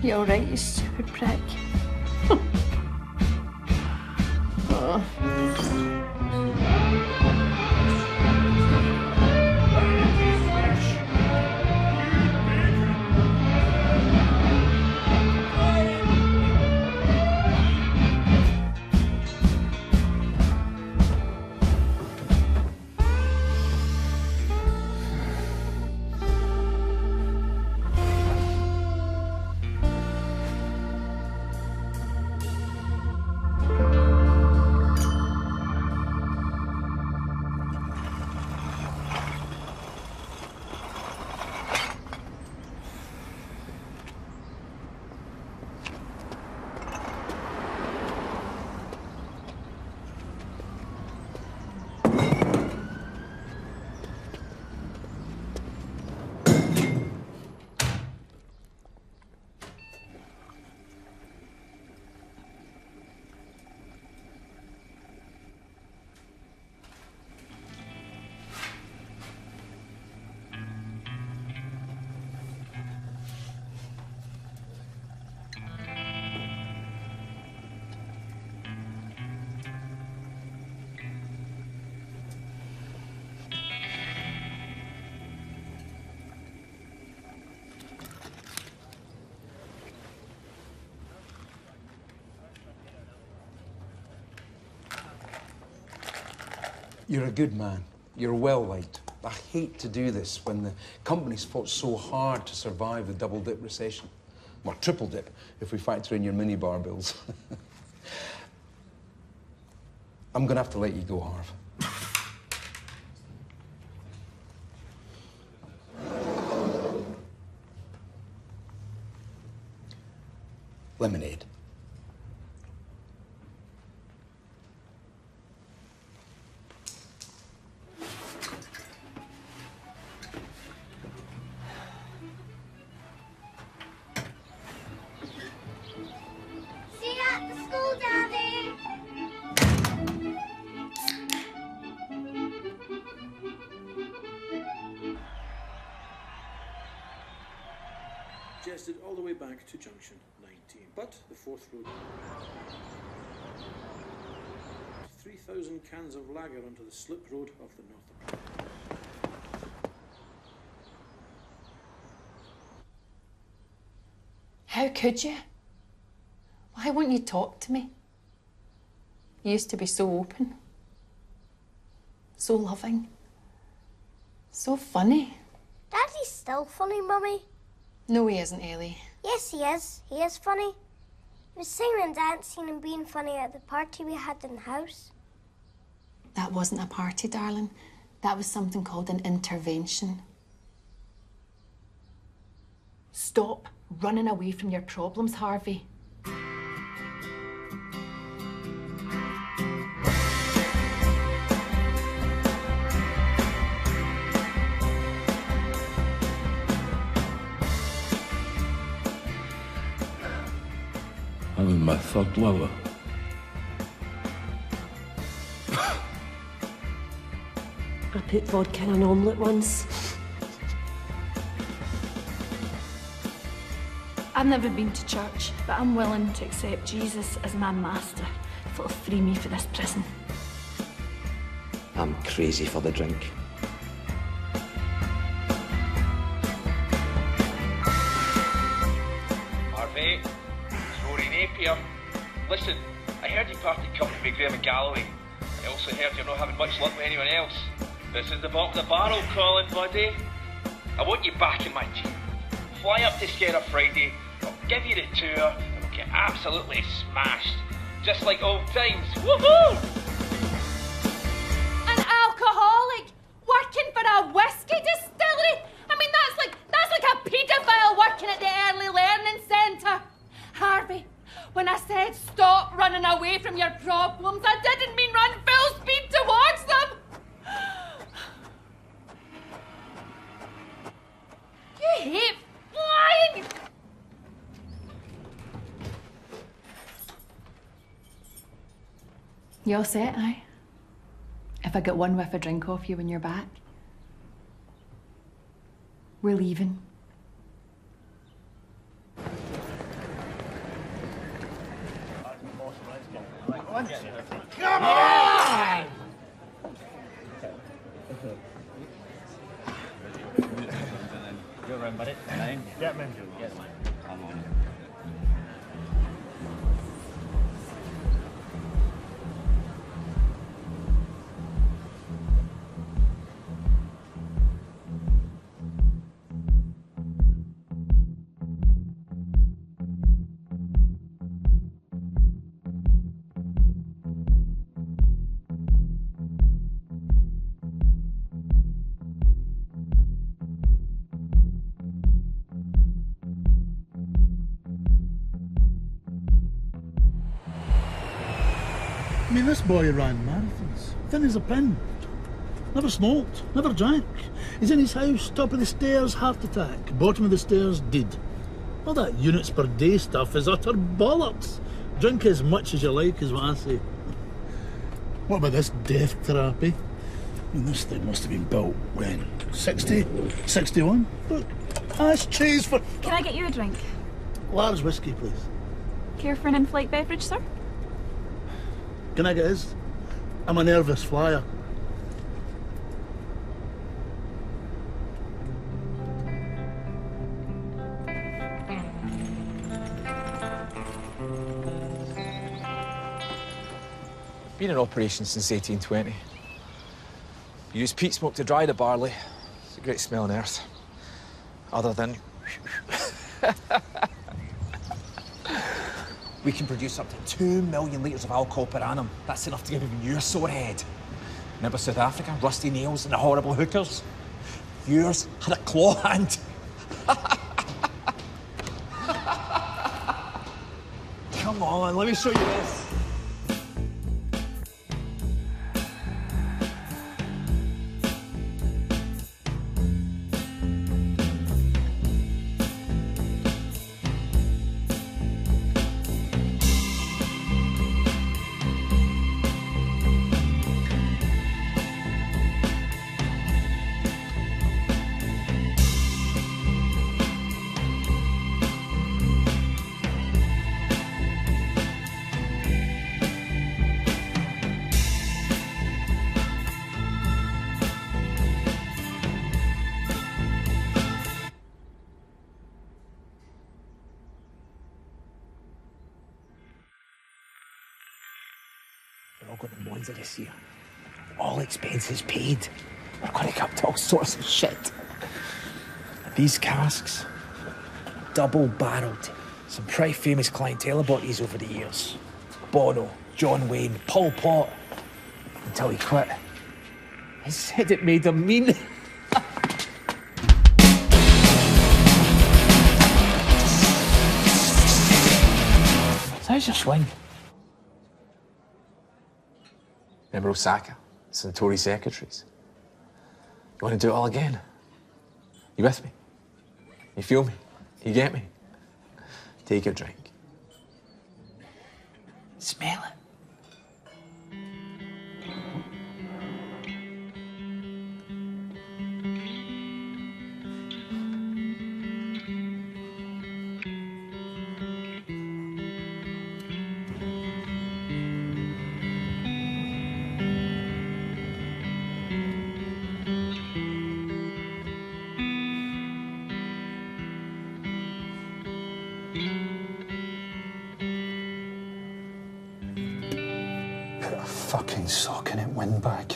You all right, you stupid prick? Oh. You're a good man. You're well liked. I hate to do this when the company's fought so hard to survive the double dip recession. Or triple dip, if we factor in your minibar bills. I'm gonna have to let you go, Harv. Lemonade. Suggested all the way back to junction 19, but the fourth road. 3,000 cans of lager onto the slip road of the north. How could you? Why won't you talk to me? You used to be so open, so loving, so funny. Daddy's still funny, Mummy. No, he isn't, Ellie. Yes, he is. He is funny. He was singing and dancing and being funny at the party we had in the house. That wasn't a party, darling. That was something called an intervention. Stop running away from your problems, Harvey. I'm in my third lover. I put vodka in an omelette once. I've never been to church, but I'm willing to accept Jesus as my master if it'll free me for this prison. I'm crazy for the drink. Harvey, it's Rory Napier. Listen, I heard you parted company with Graham and Galloway. I also heard you're not having much luck with anyone else. This is the bottom of the barrel crawling, buddy. I want you back in my team. Fly up to Scare Friday, I'll give you the tour, and we'll get absolutely smashed. Just like old times. Woohoo! An alcoholic working for a whiskey distillery? I mean, that's like a paedophile working at the Early Learning Centre. Harvey, when I said stop running away from your problems, I didn't mean run full speed towards them. You hate flying. You all set, aye? If I get one whiff of drink off you when you're back, we're leaving. Come on! You're around, buddy. Nine. Yeah, man. Yes, man. Come on. I mean, this boy ran marathons. Thin as a pin. Never smoked, never drank. He's in his house, top of the stairs, heart attack. Bottom of the stairs, dead. All that units per day stuff is utter bollocks. Drink as much as you like, is what I say. What about this death trap, eh? I mean, this thing must have been built when? 60? 61? Look, ashtrays for... Can I get you a drink? Large whiskey, please. Care for an in-flight beverage, sir? Can I get his? I'm a nervous flyer. Been in operation since 1820. We use peat smoke to dry the barley. It's a great smell on earth. Other than... We can produce up to 2 million litres of alcohol per annum. That's enough to give even you a sore head. Remember South Africa? Rusty nails and the horrible hookers? Yours had a claw hand. Come on, let me show you this. We're all going to Monza this year. All expenses paid. We're going to get up to all sorts of shit. And these casks, double-barreled. Some pretty famous clientele bought these over the years. Bono, John Wayne, Pol Pot. Until he quit. He said it made him mean. So how's your swing? Remember Osaka? Centauri secretaries. You want to do it all again? You with me? You feel me? You get me? Take a drink. Smell it. Fucking sock in it, windbag.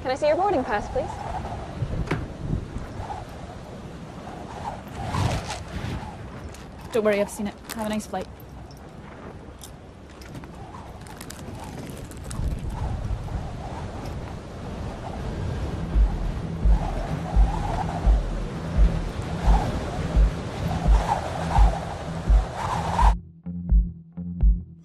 Can I see your boarding pass, please? Don't worry, I've seen it. Have a nice flight.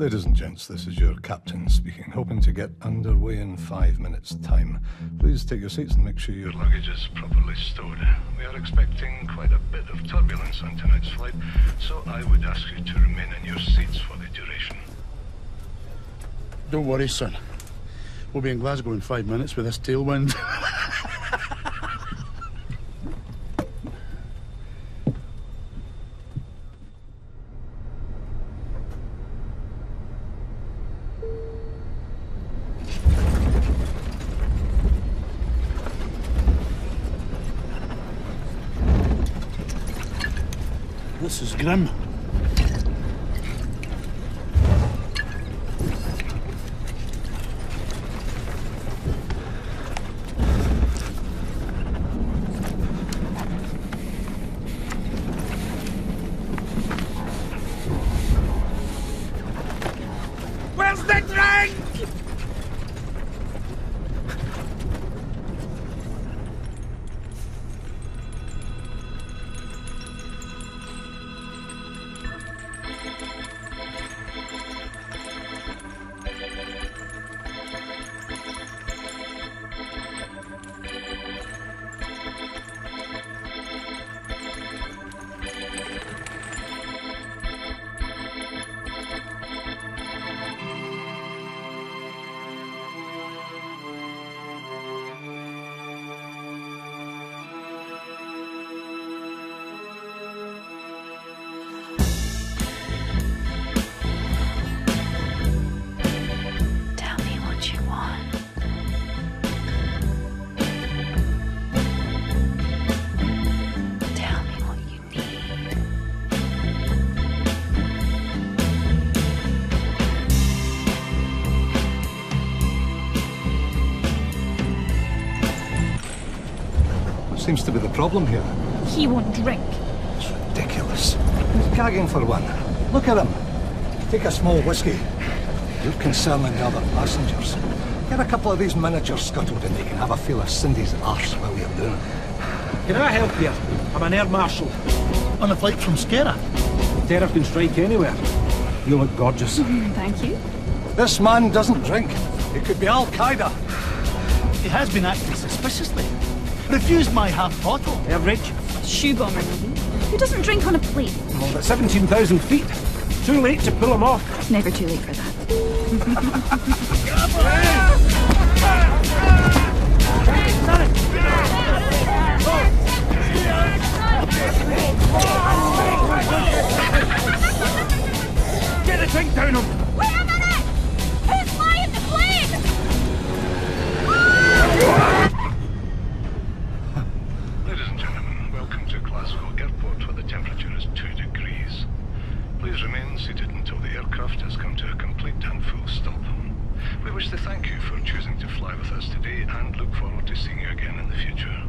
Ladies and gents, this is your captain speaking, hoping to get underway in 5 minutes' time. Please take your seats and make sure your luggage is properly stowed. We are expecting quite a bit of turbulence on tonight's flight, so I would ask you to remain in your seats for the duration. Don't worry, son. We'll be in Glasgow in 5 minutes with this tailwind. This is grim. Where's the drink? Seems to be the problem here. He won't drink. It's ridiculous. He's gagging for one. Look at him. Take a small whiskey. You're concerning the other passengers. Get a couple of these miniatures scuttled and you can have a feel of Cindy's arse while you're doing it. Can I help you? I'm an air marshal. On a flight from Skera. Terror can strike anywhere. You look gorgeous. Thank you. This man doesn't drink. He could be Al-Qaeda. He has been acting suspiciously. Refused my half bottle. Average. Shoe bomber, maybe. Who doesn't drink on a plane? Well, but 17,000 feet. Too late to pull him off. It's never too late for that. Get the drink down him! Wait a minute! Who's flying the plane? Ladies and gentlemen, welcome to Glasgow Airport where the temperature is 2 degrees. Please remain seated until the aircraft has come to a complete and full stop. We wish to thank you for choosing to fly with us today and look forward to seeing you again in the future.